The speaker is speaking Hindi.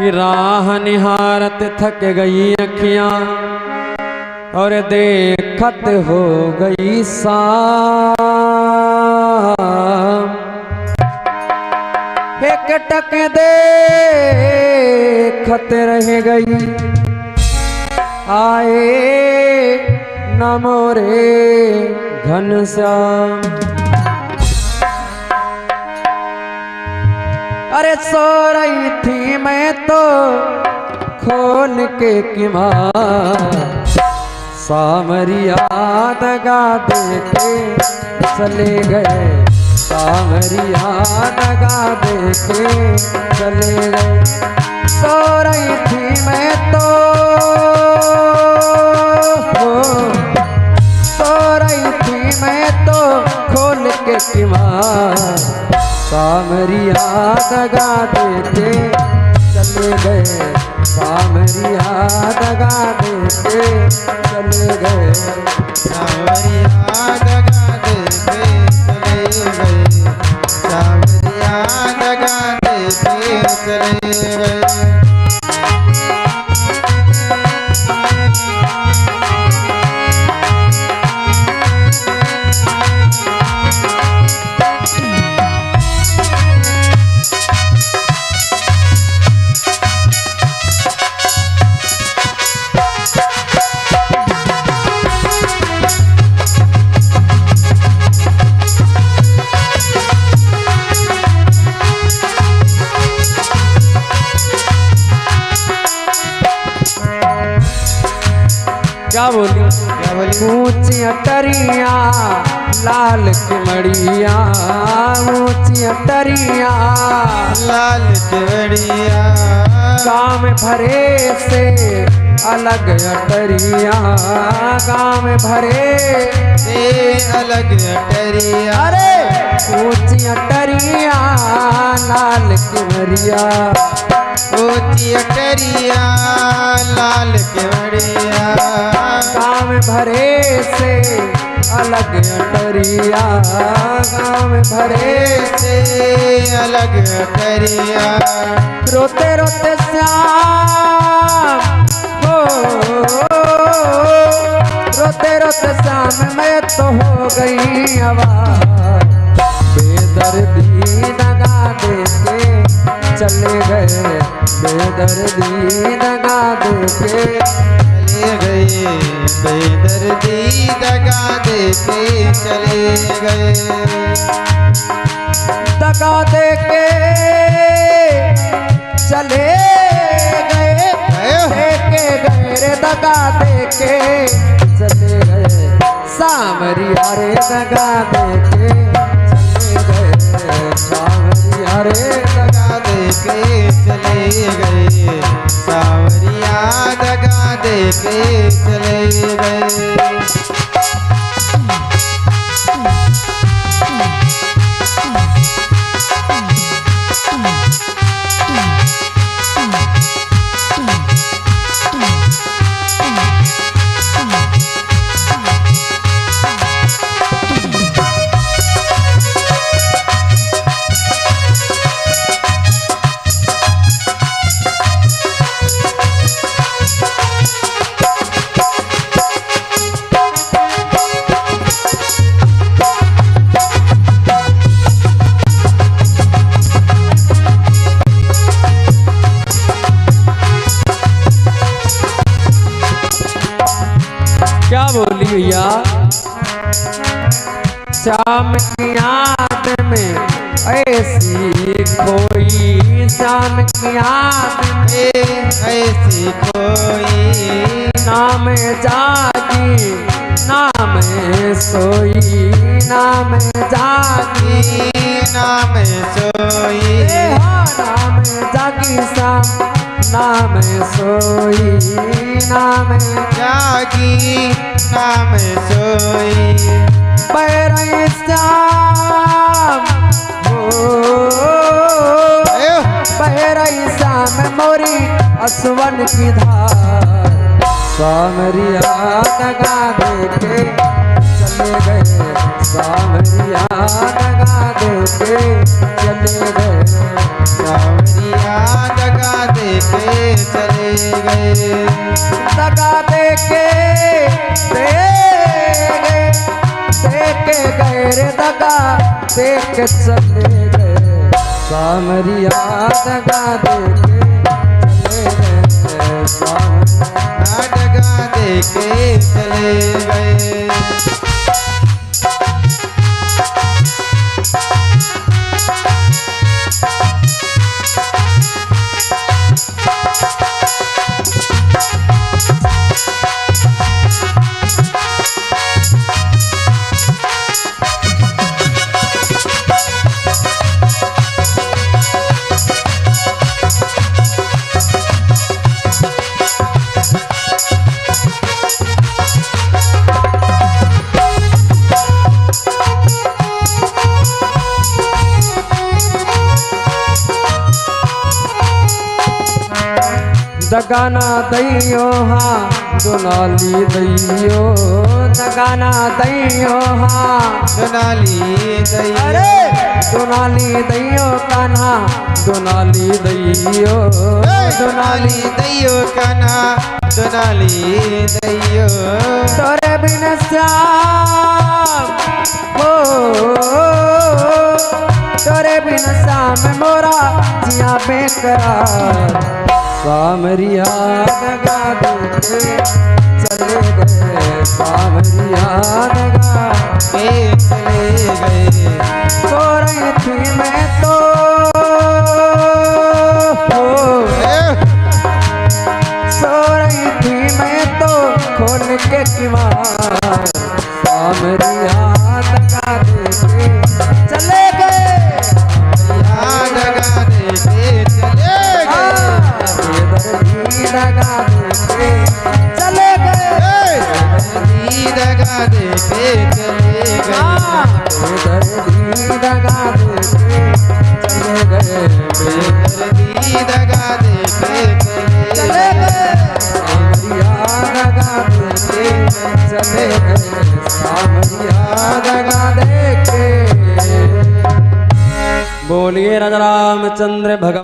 कि राह निहारत थक गई अखियां और देखत हो गई शाम। एक टक देखत रह गई आए न मोरे घनश्याम। अरे सो रही थी मैं तो खोल के किमार, सामरिया दगा दे के चले गए, सामरिया दगा दे के चले गए। सो रही थी मैं तो सो रही थी मैं तो खोल के किमार, सामरिया दगा देते चले गए, सामरिया दगा देते चले गए, सामरिया दगा देते चले गए, सामरिया दगा देते चले गए। क्या बोली ऊंची अटरिया लाल की मड़िया, ऊंची अटरिया लाल केवड़िया, गाँव भरे से अलग अटरिया, गाँव भरे से अलग अटरिया। अरे ऊंची अटरिया लाल की मड़िया, ऊंची अटरिया लाल केवड़िया, गाँव भरे से अलग अटरिया, गाँव भरे से अलग अटरिया। रोते रोते श्याम हो, रोते रोते श्याम मैं तो हो गई आवाज, बेदर्दी दगा दे के चले गए, बेदर्दी दगा दे के चले गए, बेदर्दी दगा दे के चले गए, दगा दे के चले गए, देके गए रे दगा दे के चले गए, सामरिया रे दगा दे के चले गए, सामरिया रे दगा दे के चले गए, सावरिया दगा दे के चले गए। क्या बोली भैया श्याम की याद में ऐसी खोई, श्याम की याद में ऐसी कोई नाम जागी नाम सोई, नाम जागी नाम सोई, नाम जागी श्याम नाम सोई, नाम जागी नाम सोई। पैरई श्याम पैरई श्याम मोरी असवन की धार, सामरिया दगा दे के चले गए सावरिया दगा देके चले गए सावरिया दगा देके चले गए दगा देके गए रे दगा देके चले गए सावरिया दगा देके चले गए सावरिया दगा देके चले गए दगाना दैयो हाँ दोनाली दैयो दगाना दैयो हाँ दोनाली दैयो अरे दोनाली दैयो कान्हा दोनाली दैयो दोनाली दैयो कान्हा दोनाली दैयो तोरे बिन श्याम हो तोरे बिन श्याम मोरा जिया बेकरार सावरिया दगा देके चले गए सावरिया दगा के चले गए सो रही थी मैं तो सो रही थी मैं तो खोल के किवाड़ सावरिया दगा देके चले गए दगा देके चले गए दगा देके चले गए दगा देके चले गए दगा देके चले गए दगा देके चले गए सावरिया दगा देके चले गए सावरिया दगा देके बोलिए राजा रामचंद्र भगवान।